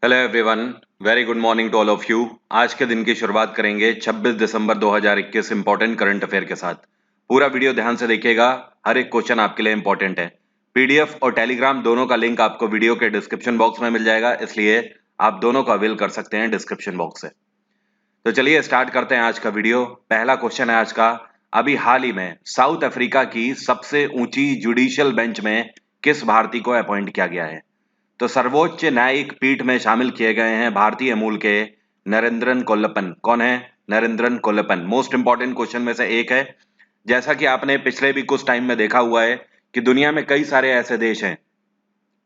Hello everyone, very good morning to all of you. आज के दिन की शुरुआत करेंगे 26 दिसंबर 2021 इंपॉर्टेंट करंट अफेयर के साथ। पूरा वीडियो ध्यान से देखिएगा, हर एक क्वेश्चन आपके लिए इंपॉर्टेंट है। पीडीएफ और टेलीग्राम दोनों का लिंक आपको वीडियो के डिस्क्रिप्शन बॉक्स में मिल जाएगा, इसलिए आप दोनों का अवेल कर सकते हैं डिस्क्रिप्शन बॉक्स से। तो चलिए स्टार्ट करते हैं आज का वीडियो। पहला क्वेश्चन है आज का, अभी हाल ही में साउथ अफ्रीका की सबसे ऊंची जुडिशियल बेंच में किस भारतीय को अपॉइंट किया गया है? तो सर्वोच्च न्यायिक पीठ में शामिल किए गए हैं भारतीय मूल के नरेंद्रन कोल्लप्पन। कौन है? नरेंद्रन कोल्लप्पन। मोस्ट इंपॉर्टेंट क्वेश्चन में से एक है। जैसा कि आपने पिछले भी कुछ टाइम में देखा हुआ है कि दुनिया में कई सारे ऐसे देश हैं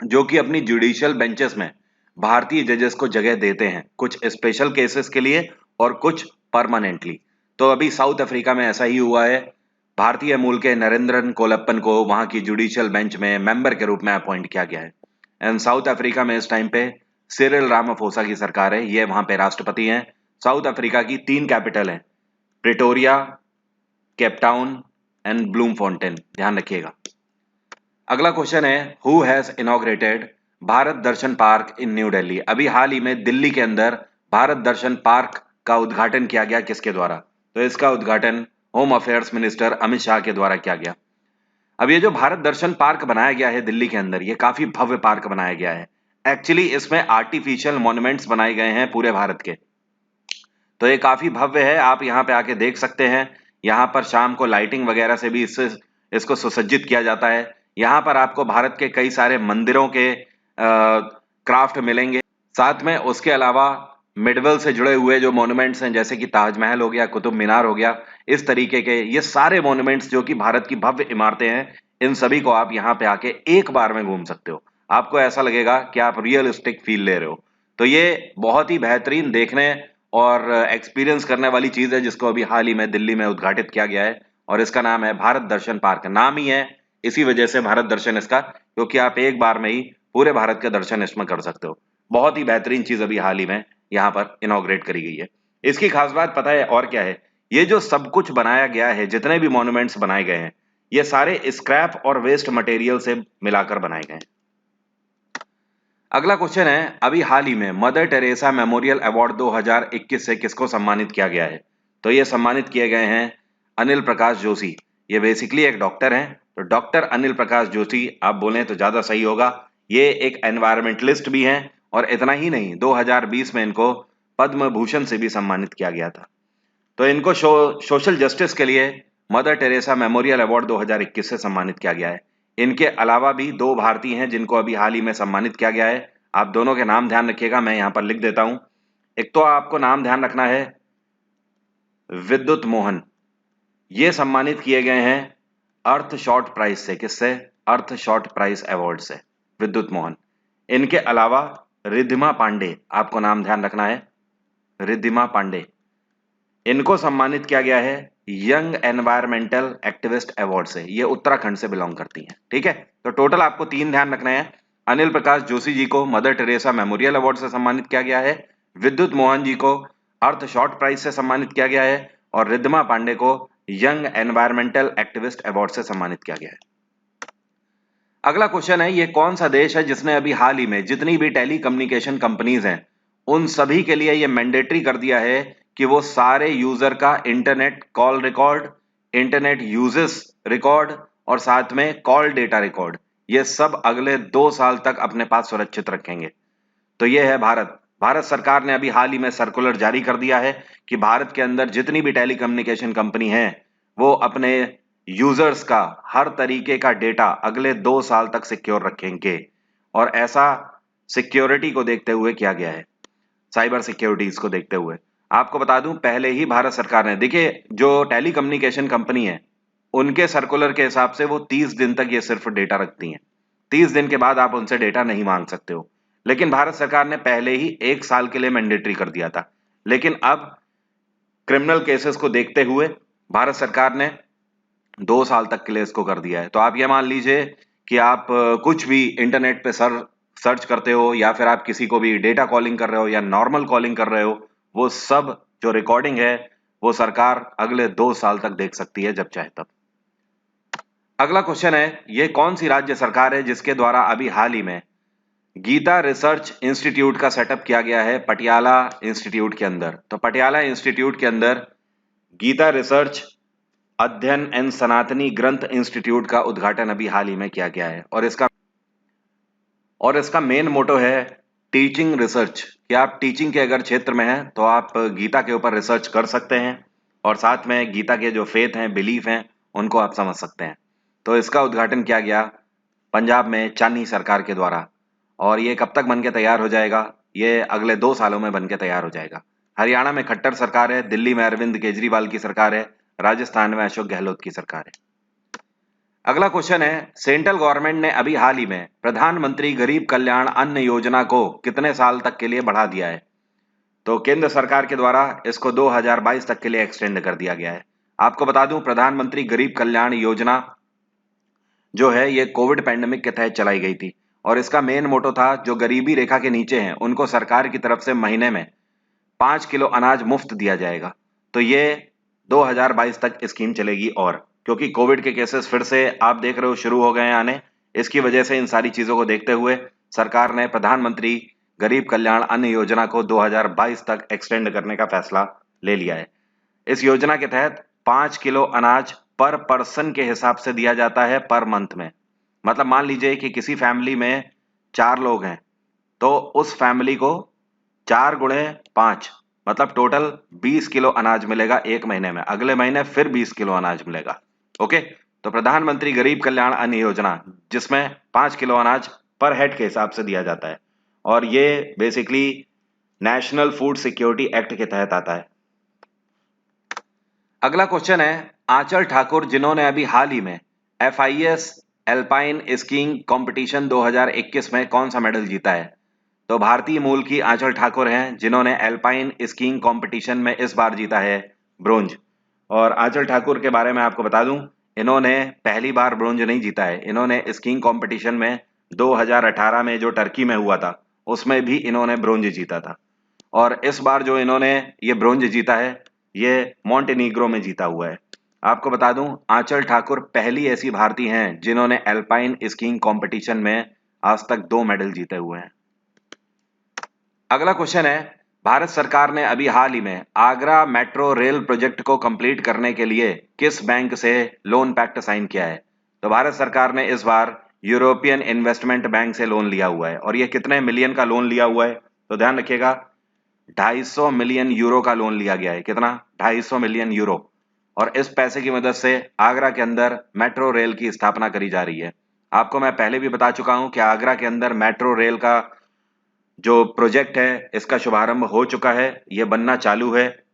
जो कि अपनी जुडिशियल बेंचेस में भारतीय जजेस को जगह देते हैं, कुछ स्पेशल केसेस के लिए और कुछ परमानेंटली। तो अभी साउथ अफ्रीका में ऐसा ही हुआ है। भारतीय मूल के नरेंद्रन कोल्लप्पन को वहां की जुडिशियल बेंच में मेंबर के रूप में अपॉइंट किया गया है। एंड साउथ अफ्रीका में इस टाइम पे सिरिल रामाफोसा की सरकार है, ये वहां पे राष्ट्रपति हैं। साउथ अफ्रीका की 3 कैपिटल है, प्रिटोरिया, केपटाउन एंड ब्लूमफॉन्टेन, ध्यान रखिएगा। अगला क्वेश्चन है, who has inaugurated Bharat Darshan park in new Delhi? अभी हाल ही में दिल्ली के अंदर भारत दर्शन पार्क का उद्घाटन किया गया, किसके द्वारा? तो इसका उद्घाटन home affairs minister Amit Shah के द्वारा किया गया। अब ये जो भारत दर्शन पार्क बनाया गया है दिल्ली के अंदर, ये काफी भव्य पार्क बनाया गया है। एक्चुअली इसमें आर्टिफिशियल मॉन्यूमेंट्स बनाए गए हैं पूरे भारत के। तो ये काफी भव्य है, आप यहाँ पे आके देख सकते हैं। यहाँ पर शाम को लाइटिंग वगैरह से भी इसको सुसज्जित किया जाता है। यहाँ पर आपको भारत के कई सारे मंदिरों के क्राफ्ट मिलेंगे। साथ में उसके अलावा मिडवल से जुड़े हुए जो मॉन्यूमेंट्स हैं, जैसे कि ताजमहल हो गया, कुतुब मीनार हो गया, इस तरीके के ये सारे मॉन्यूमेंट्स जो कि भारत की भव्य इमारतें हैं, इन सभी को आप यहाँ पे आके एक बार में घूम सकते हो। आपको ऐसा लगेगा कि आप रियलिस्टिक फील ले रहे हो। तो ये बहुत ही बेहतरीन देखने और एक्सपीरियंस करने वाली चीज है, जिसको अभी हाल ही में दिल्ली में उद्घाटित किया गया है और इसका नाम है भारत दर्शन पार्क। नाम ही है इसी वजह से भारत दर्शन इसका, क्योंकि आप एक बार में ही पूरे भारत के दर्शन इसमें कर सकते हो। बहुत ही बेहतरीन चीज अभी हाल ही में यहाँ पर इनॉग्रेट करी गई है। इसकी खास बात पता है और क्या है? ये जो सब कुछ बनाया गया है, जितने भी मॉन्यूमेंट्स बनाए गए हैं, ये सारे स्क्रैप और वेस्ट मटेरियल से मिलाकर बनाए गए हैं। अगला क्वेश्चन है, अभी हाल ही में मदर टेरेसा मेमोरियल अवार्ड 2021 से किसको सम्मानित किया गया है? तो ये सम्मानित किए गए हैं अनिल प्रकाश जोशी। ये बेसिकली एक डॉक्टर हैं, तो डॉक्टर अनिल प्रकाश जोशी आप बोलें तो ज्यादा सही होगा। ये एक एनवायरमेंटलिस्ट भी हैं और इतना ही नहीं, 2020 में इनको पद्म भूषण से भी सम्मानित किया गया था। तो इनको सोशल जस्टिस के लिए मदर टेरेसा मेमोरियल अवार्ड 2021 से सम्मानित किया गया है। इनके अलावा भी 2 भारतीय हैं जिनको अभी हाल ही में सम्मानित किया गया है। आप दोनों के नाम ध्यान रखिएगा, मैं यहाँ पर लिख देता हूं। एक तो आपको नाम ध्यान रखना है विद्युत मोहन, ये सम्मानित किए गए हैं अर्थ शॉर्ट प्राइज से। किससे? अर्थ शॉर्ट प्राइज अवार्ड से, विद्युत मोहन। इनके अलावा रिद्धिमा पांडे, आपको नाम ध्यान रखना है, रिद्धिमा पांडे, इनको सम्मानित किया गया है यंग एनवायरमेंटल एक्टिविस्ट अवार्ड से। ये उत्तराखंड से बिलोंग करती हैं, ठीक है। तो टोटल आपको 3 ध्यान रखने हैं। अनिल प्रकाश जोशी जी को मदर टेरेसा मेमोरियल अवार्ड से सम्मानित किया गया है, विद्युत मोहन जी को अर्थ शॉर्ट प्राइज से सम्मानित किया गया है और रिद्धिमा पांडे को यंग एनवायरमेंटल एक्टिविस्ट अवार्ड से सम्मानित किया गया है। अगला क्वेश्चन है, ये कौन सा देश है जिसने अभी हाल ही में जितनी भी टेली कम्युनिकेशन कंपनीज हैं उन सभी के लिए ये मैंडेटरी कर दिया है कि वो सारे यूजर का internet call record, internet uses record और साथ में कॉल डेटा रिकॉर्ड, ये सब अगले 2 साल तक अपने पास सुरक्षित रखेंगे। तो ये है भारत। भारत सरकार ने अभी हाल ही में सर्कुलर जारी कर दिया है कि भारत के अंदर जितनी भी टेलीकम्युनिकेशन कंपनी है वो अपने यूजर्स का हर तरीके का डेटा अगले 2 साल तक सिक्योर रखेंगे। और ऐसा सिक्योरिटी को देखते हुए किया गया है, साइबर सिक्योरिटीज को देखते हुए। आपको बता दूं, पहले ही भारत सरकार ने, देखिए जो टेलीकम्युनिकेशन कंपनी है उनके सर्कुलर के हिसाब से वो 30 दिन तक ये सिर्फ डेटा रखती हैं। 30 दिन के बाद आप उनसे डेटा नहीं मांग सकते हो। लेकिन भारत सरकार ने पहले ही 1 साल के लिए मैंडेटरी कर दिया था। लेकिन अब क्रिमिनल केसेस को देखते हुए भारत सरकार ने 2 साल तक के लिए इसको कर दिया है। तो आप ये मान लीजिए कि आप कुछ भी इंटरनेट पे सर्च करते हो या फिर आप किसी को भी डेटा कॉलिंग कर रहे हो या नॉर्मल कॉलिंग कर रहे हो, वो सब जो रिकॉर्डिंग है वो सरकार अगले 2 साल तक देख सकती है जब चाहे तब। अगला क्वेश्चन है, ये कौन सी राज्य सरकार है जिसके द्वारा अभी हाल ही में गीता रिसर्च इंस्टीट्यूट का सेटअप किया गया है पटियाला इंस्टीट्यूट के अंदर। तो पटियाला इंस्टीट्यूट के अंदर गीता रिसर्च अध्ययन एंड सनातनी ग्रंथ इंस्टीट्यूट का उद्घाटन अभी हाल ही में किया गया है और इसका मेन मोटो है टीचिंग रिसर्च, कि आप टीचिंग के अगर क्षेत्र में हैं तो आप गीता के ऊपर रिसर्च कर सकते हैं और साथ में गीता के जो फेथ हैं, बिलीफ हैं, उनको आप समझ सकते हैं। तो इसका उद्घाटन किया गया पंजाब में चांदी सरकार के द्वारा, और ये कब तक बन के तैयार हो जाएगा? ये अगले 2 सालों में बन के तैयार हो जाएगा। हरियाणा में खट्टर सरकार है, दिल्ली में अरविंद केजरीवाल की सरकार है, राजस्थान में अशोक गहलोत की सरकार है। अगला क्वेश्चन है, सेंट्रल गवर्नमेंट ने अभी हाल ही में प्रधानमंत्री गरीब कल्याण अन्न योजना को कितने साल तक के लिए बढ़ा दिया है? तो केंद्र सरकार के द्वारा इसको 2022 तक के लिए एक्सटेंड कर दिया गया है। आपको बता दूं, प्रधानमंत्री गरीब कल्याण योजना जो है ये कोविड पैंडेमिक के तहत चलाई गई थी और इसका मेन मोटो था जो गरीबी रेखा के नीचे हैं उनको सरकार की तरफ से महीने में 5 किलो अनाज मुफ्त दिया जाएगा। तो ये 2022 तक स्कीम चलेगी, और क्योंकि कोविड के केसेस फिर से आप देख रहे हो शुरू हो गए हैं आने, इसकी वजह से इन सारी चीजों को देखते हुए सरकार ने प्रधानमंत्री गरीब कल्याण अन्न योजना को 2022 तक एक्सटेंड करने का फैसला ले लिया है। इस योजना के तहत 5 किलो अनाज पर पर्सन के हिसाब से दिया जाता है पर मंथ में। मतलब मान लीजिए कि किसी फैमिली में 4 लोग हैं तो उस फैमिली को 4 × 5 मतलब टोटल 20 किलो अनाज मिलेगा एक महीने में। अगले महीने फिर 20 किलो अनाज मिलेगा। ओके, तो प्रधानमंत्री गरीब कल्याण अन्न योजना जिसमें 5 किलो अनाज पर हेड के हिसाब से दिया जाता है, और ये basically national food security act के तहत आता है। अगला क्वेश्चन है, आंचल ठाकुर जिन्होंने अभी हाल ही में FIS एल्पाइन स्कीइंग कंपटीशन 2021 में कौन सा मेडल जीता है? तो भारतीय मूल की आंचल ठाकुर हैं जिन्होंने एल्पाइन स्कीइंग कंपटीशन में इस बार जीता है ब्रोंज। और आंचल ठाकुर के बारे में आपको बता दूं, इन्होंने पहली बार ब्रोंज नहीं जीता है, इन्होंने स्कीइंग कंपटीशन में 2018 में जो टर्की में हुआ था उसमें भी इन्होंने ब्रोंज जीता था, और इस बार जो इन्होंने ये ब्रोंज जीता है ये मॉन्टेनीग्रो में जीता हुआ है। आपको बता दूं, आंचल ठाकुर पहली ऐसी भारतीय हैं जिन्होंने एल्पाइन स्कीइंग कंपटीशन में आज तक 2 मेडल जीते हुए हैं। अगला क्वेश्चन है, भारत सरकार ने अभी हाल ही में आगरा मेट्रो रेल प्रोजेक्ट को कंप्लीट करने के लिए किस बैंक से लोन पैक्ट साइन किया है? तो भारत सरकार ने इस बार यूरोपियन इन्वेस्टमेंट बैंक से लोन लिया हुआ है, और ये कितने मिलियन का लोन लिया हुआ है? तो ध्यान रखिएगा, 250 मिलियन यूरो का लोन लिया गया है। कितना? 250 मिलियन यूरो। और इस पैसे की मदद से आगरा के अंदर मेट्रो रेल की स्थापना करी जा रही है। आपको मैं पहले भी बता चुका हूं कि आगरा के अंदर मेट्रो रेल का जो प्रोजेक्ट है इसका शुभारंभ हो चुका है, ये बनना चालू है,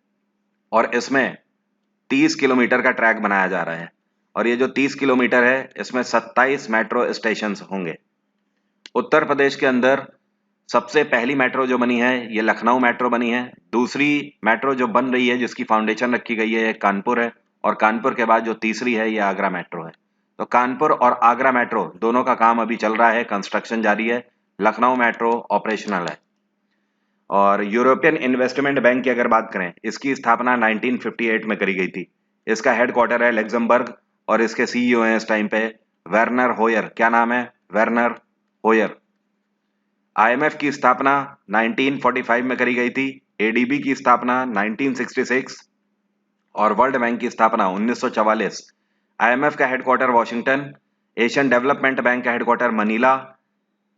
और इसमें 30 किलोमीटर का ट्रैक बनाया जा रहा है, और ये जो 30 किलोमीटर है इसमें 27 मेट्रो स्टेशन होंगे। उत्तर प्रदेश के अंदर सबसे पहली मेट्रो जो बनी है ये लखनऊ मेट्रो बनी है। दूसरी मेट्रो जो बन रही है जिसकी फाउंडेशन रखी गई है ये कानपुर है, और कानपुर के बाद जो तीसरी है ये आगरा मेट्रो है। तो कानपुर और आगरा मेट्रो दोनों का काम अभी चल रहा है, कंस्ट्रक्शन जारी है। लखनऊ मेट्रो ऑपरेशनल है। और यूरोपियन इन्वेस्टमेंट बैंक की अगर बात करें, इसकी स्थापना 1958 में करी गई थी। इसका हेडक्वार्टर है लग्जमबर्ग, और इसके CEO हैं इस टाइम पे वर्नर होयर। क्या नाम है? वर्नर होयर। IMF की स्थापना 1945 में करी गई थी, ADB की स्थापना 1966 और वर्ल्ड बैंक की स्थापना 1944। IMF का headquarter Washington, Asian development bank का हेडक्वार्टर मनीला,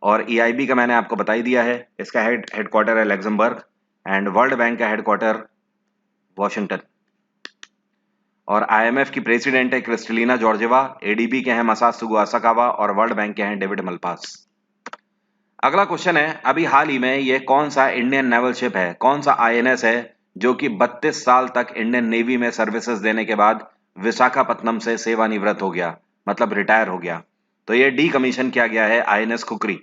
और EIB का मैंने आपको बता ही दिया है, इसका हेडक्वार्टर है लग्जमबर्ग, एंड वर्ल्ड बैंक का हेडक्वार्टर वॉशिंगटन। और IMF की प्रेसिडेंट है क्रिस्टलिना जॉर्जेवा, ADB के हैं मसात्सुगु असाकावा, और वर्ल्ड बैंक के हैं डेविड मलपास। अगला क्वेश्चन है, अभी हाल ही में ये कौन सा इंडियन नेवल शिप है, कौन सा INS है जो कि 32 साल तक इंडियन नेवी में सर्विसेज देने के बाद विशाखापत्तनम से सेवानिवृत्त हो गया, मतलब रिटायर हो गया? तो ये डीकमीशन किया गया है INS खुकरी।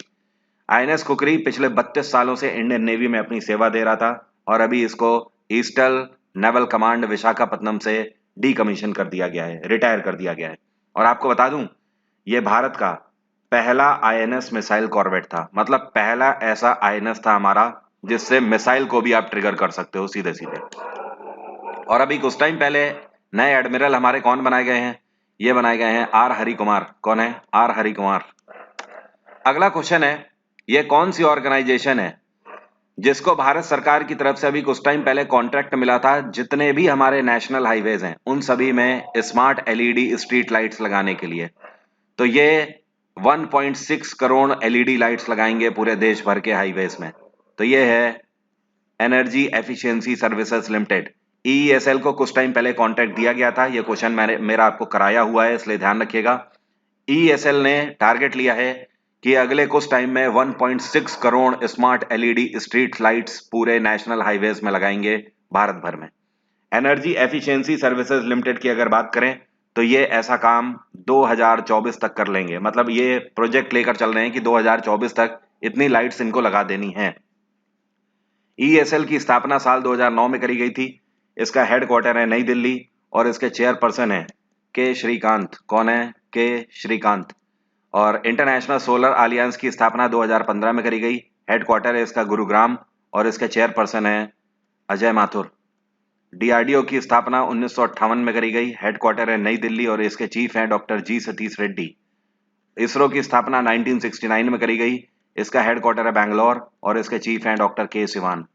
INS खुकरी पिछले 32 सालों से इंडियन नेवी में अपनी सेवा दे रहा था, और अभी इसको ईस्टर्न नेवल कमांड विशाखापत्तनम से डीकमीशन कर दिया गया है, रिटायर कर दिया गया है। और आपको बता दूं, ये भारत का पहला INS मिसाइल कॉर्वेट था, मतलब पहला ऐसा INS था हमारा जिससे मिसाइल को भी आप ट्रिगर कर सकते हो सीधे सीधे। और अभी कुछ टाइम पहले नए एडमिरल हमारे कौन बनाए गए हैं? ये बनाए गए हैं R हरि कुमार। कौन है? R हरि कुमार। अगला क्वेश्चन है, ये कौन सी ऑर्गेनाइजेशन है जिसको भारत सरकार की तरफ से अभी कुछ टाइम पहले कॉन्ट्रैक्ट मिला था, जितने भी हमारे नेशनल हाईवेज हैं उन सभी में स्मार्ट एलईडी स्ट्रीट लाइट्स लगाने के लिए। तो ये 1.6 करोड़ एलईडी लाइट्स लगाएंगे पूरे देश भर के हाईवेज में। तो ये है energy efficiency services limited. EESL को कुछ टाइम पहले कॉन्ट्रैक्ट दिया गया था। ये क्वेश्चन मेरा आपको कराया हुआ है, इसलिए ध्यान रखिएगा। ईईएसएल ने टारगेट लिया है कि अगले कुछ टाइम में 1.6 crore smart LED street lights पूरे नेशनल हाईवेज में लगाएंगे भारत भर में। एनर्जी एफिशिएंसी सर्विसेज लिमिटेड की अगर बात करें तो ये ऐसा काम 2024 तक कर लेंगे। मतलब ये प्रोजेक्ट लेकर चल रहे हैं कि 2024 तक इतनी लाइट्स इनको लगा देनी है। ईएसएल की स्थापना साल 2009 में करी गई थी। इसका हेडक्वार्टर है नई दिल्ली और इसके चेयरपर्सन है के श्रीकांत। कौन है? के श्रीकांत। और इंटरनेशनल सोलर अलियंस की स्थापना 2015 में करी गई। हेडक्वार्टर है इसका गुरुग्राम और इसके चेयरपर्सन है अजय माथुर। डीआरडीओ की स्थापना 1958 में करी गई। हेडक्वार्टर है नई दिल्ली और इसके चीफ हैं डॉक्टर जी सतीश रेड्डी। इसरो की स्थापना 1969 में करी गई। इसका हेडक्वार्टर है बैंगलोर और इसके चीफ हैं डॉक्टर के सिवान।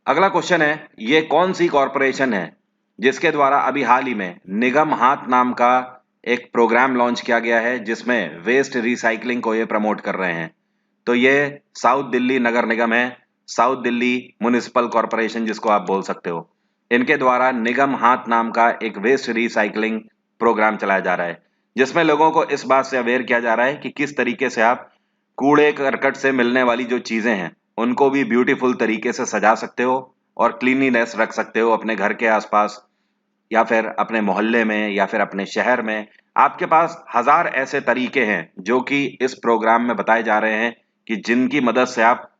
अगला क्वेश्चन है, ये कौन सी कॉरपोरेशन है जिसके द्वारा अभी हाल ही में निगम हाथ नाम का एक प्रोग्राम लॉन्च किया गया है, जिसमें वेस्ट रिसाइकलिंग को ये प्रमोट कर रहे हैं। तो ये साउथ दिल्ली नगर निगम है, साउथ दिल्ली म्युनिसिपल कॉरपोरेशन जिसको आप बोल सकते हो। इनके द्वारा निगम हाथ नाम का एक वेस्ट रिसाइकलिंग प्रोग्राम चलाया जा रहा है, जिसमें लोगों को इस बात से अवेयर किया जा रहा है कि किस तरीके से आप कूड़े करकट से मिलने वाली जो चीजें हैं उनको भी ब्यूटीफुल तरीके से सजा सकते हो और क्लीनिनेस रख सकते हो अपने घर के आसपास या फिर अपने मोहल्ले में या फिर अपने शहर में। आपके पास हजार ऐसे तरीके हैं जो कि इस प्रोग्राम में बताए जा रहे हैं कि जिनकी मदद से आप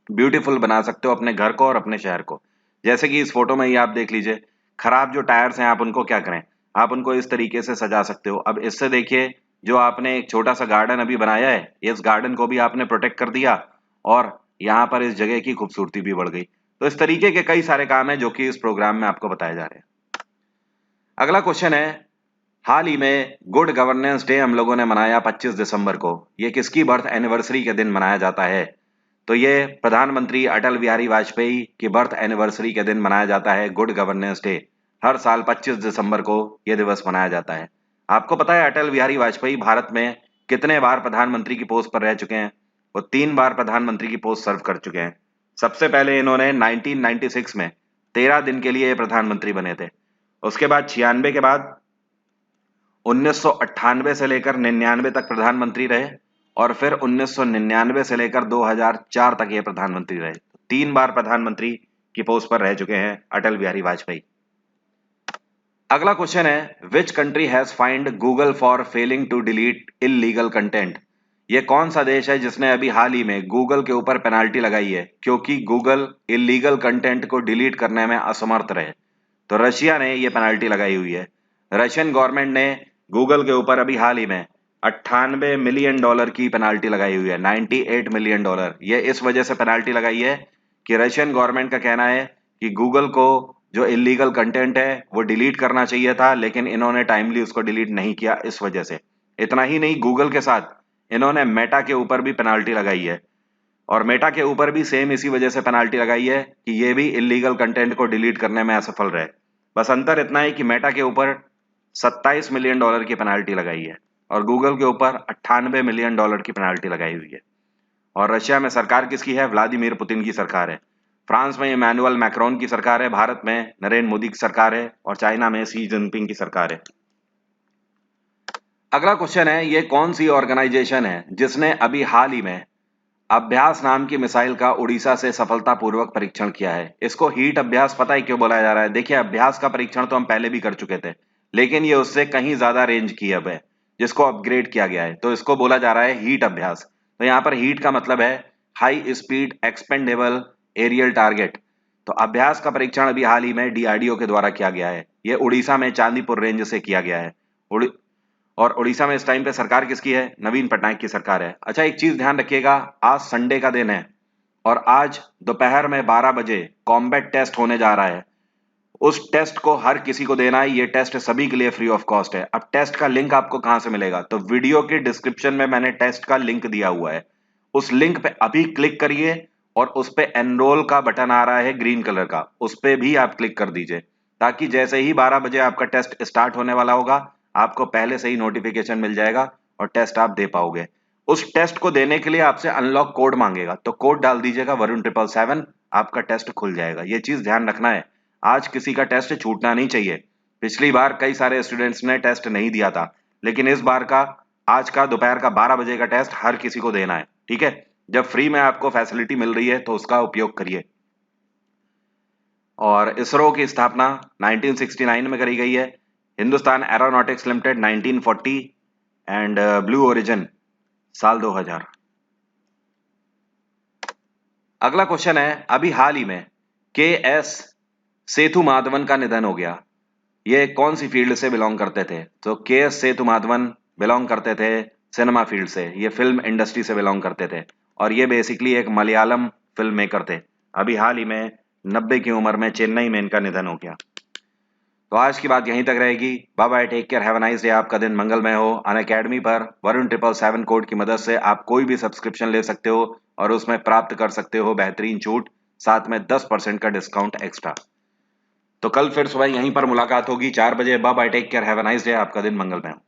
ब्यूटीफुल बना सकते हो अपने घर को और अपने शहर को। जैसे कि इस फोटो में ही आप देख लीजिए, खराब जो टायर्स हैं आप उनको क्या करें, आप उनको इस तरीके से सजा सकते हो। अब इससे देखिए, जो आपने एक छोटा सा गार्डन अभी बनाया है, इस गार्डन को भी आपने प्रोटेक्ट कर दिया और यहाँ पर इस जगह की खूबसूरती भी बढ़ गई। तो इस तरीके के कई सारे काम हैं जो कि इस प्रोग्राम में आपको बताए जा रहे हैं। अगला क्वेश्चन है, हाल ही में गुड गवर्नेंस डे हम लोगों ने मनाया 25 दिसंबर को। ये किसकी बर्थ एनिवर्सरी के दिन मनाया जाता है? तो ये प्रधानमंत्री अटल बिहारी वाजपेयी की बर्थ एनिवर्सरी के दिन मनाया जाता है गुड गवर्नेंस डे। हर साल 25 दिसंबर को यह दिवस मनाया जाता है। आपको पता है अटल बिहारी वाजपेयी भारत में कितने बार प्रधानमंत्री की पोस्ट पर रह चुके हैं? वो 3 बार प्रधानमंत्री की पोस्ट सर्व कर चुके हैं। सबसे पहले इन्होंने 1996 में 13 दिन के लिए प्रधानमंत्री बने थे। उसके बाद 96 के बाद 1998 से लेकर 99 तक प्रधानमंत्री रहे और फिर 1999 से लेकर 2004 तक ये प्रधानमंत्री रहे। 3 बार प्रधानमंत्री की पोस्ट पर रह चुके हैं अटल बिहारी वाजपेयी। अगला क्वेश्चन है, which country has fined Google for failing to delete illegal content? ये कौन सा देश है जिसने अभी हाल ही में गूगल के ऊपर पेनाल्टी लगाई है क्योंकि गूगल इलीगल कंटेंट को डिलीट करने में असमर्थ रहे? तो रशिया ने ये पेनाल्टी लगाई हुई है। रशियन गवर्नमेंट ने गूगल के ऊपर अभी हाल ही में $98 मिलियन की पेनाल्टी लगाई हुई है। $98 मिलियन। ये इस वजह से पेनाल्टी लगाई है कि रशियन गवर्नमेंट का कहना है कि गूगल को जो इलीगल कंटेंट है वो डिलीट करना चाहिए था, लेकिन इन्होंने टाइमली उसको डिलीट नहीं किया। इस वजह से इतना ही नहीं, गूगल के साथ इन्होंने मेटा के ऊपर भी पेनाल्टी लगाई है और मेटा के ऊपर भी सेम इसी वजह से पेनाल्टी लगाई है कि ये भी इलीगल कंटेंट को डिलीट करने में असफल रहे। बस अंतर इतना है कि मेटा के ऊपर $27 मिलियन की पेनाल्टी लगाई है और गूगल के ऊपर $98 मिलियन की पेनाल्टी लगाई हुई है। और रशिया में सरकार किसकी है? व्लादिमीर पुतिन की सरकार है। फ्रांस में इमैनुअल मैक्रोन की सरकार है। भारत में नरेंद्र मोदी की सरकार है और चाइना में शी जिनपिंग की सरकार है। अगला क्वेश्चन है, ये कौन सी ऑर्गेनाइजेशन है जिसने अभी हाल ही में अभ्यास नाम की मिसाइल का उड़ीसा से सफलतापूर्वक परीक्षण किया है? इसको हीट अभ्यास पता है क्यों बोला जा रहा है? देखिए, अभ्यास का परीक्षण तो हम पहले भी कर चुके थे, लेकिन ये उससे कहीं ज्यादा रेंज की अब है, जिसको अपग्रेड किया गया है, तो इसको बोला जा रहा है हीट अभ्यास। तो यहाँ पर हीट का मतलब है high speed expendable aerial target. तो अभ्यास का परीक्षण अभी हाल ही में डीआरडीओ के द्वारा किया गया है। ये उड़ीसा में चांदीपुर रेंज से किया गया है। और उड़ीसा में इस टाइम पे सरकार किसकी है? नवीन पटनायक की सरकार है। अच्छा, एक चीज ध्यान रखिएगा, आज संडे का दिन है और आज दोपहर में 12 बजे कॉम्बैट टेस्ट होने जा रहा है। उस टेस्ट को हर किसी को देना है। ये टेस्ट सभी के लिए फ्री ऑफ कॉस्ट है। अब टेस्ट का लिंक आपको कहां से मिलेगा? तो वीडियो के डिस्क्रिप्शन में मैंने टेस्ट का लिंक दिया हुआ है। उस लिंक पे अभी क्लिक करिए और उस पे एनरोल का बटन आ रहा है ग्रीन कलर का, उस पे भी आप क्लिक कर दीजिए, ताकि जैसे ही 12 बजे आपका टेस्ट स्टार्ट होने वाला होगा आपको पहले से ही नोटिफिकेशन मिल जाएगा और टेस्ट आप दे पाओगे। उस टेस्ट को देने के लिए आपसे अनलॉक कोड मांगेगा, तो कोड डाल दीजिएगा वरुण 777, आपका टेस्ट खुल जाएगा। ये चीज ध्यान रखना है, आज किसी का टेस्ट छूटना नहीं चाहिए। पिछली बार कई सारे स्टूडेंट्स ने टेस्ट नहीं दिया था, लेकिन इस बार का आज का दोपहर का 12 बजे का टेस्ट हर किसी को देना है, ठीक है। जब फ्री में आपको फैसिलिटी मिल रही है तो उसका उपयोग करिए। और इसरो की स्थापना 1969 में करी गई है, Hindustan aeronautics limited 1940 and blue origin साल 2000। अगला क्वेश्चन है, अभी हाल ही में के एस सेतु माधवन का निधन हो गया। ये कौन सी फील्ड से बिलोंग करते थे? तो के एस सेतु माधवन बिलोंग करते थे सिनेमा फील्ड से, ये फिल्म इंडस्ट्री से बिलोंग करते थे और ये बेसिकली एक मलयालम फिल्म मेकर थे। अभी हाल ही में 90 की उम्र में चेन्नई में इनका निधन हो गया। तो आज की बात यहीं तक रहेगी। Bye bye, take care, have a nice day. आपका दिन मंगलमय हो। अनअकैडमी पर वरुण 777 कोड की मदद से आप कोई भी सब्सक्रिप्शन ले सकते हो और उसमें प्राप्त कर सकते हो बेहतरीन छूट, साथ में 10% का डिस्काउंट एक्स्ट्रा। तो कल फिर सुबह यहीं पर मुलाकात होगी 4 बजे। Bye bye, take care, have a nice day. आपका दिन मंगलमय हो।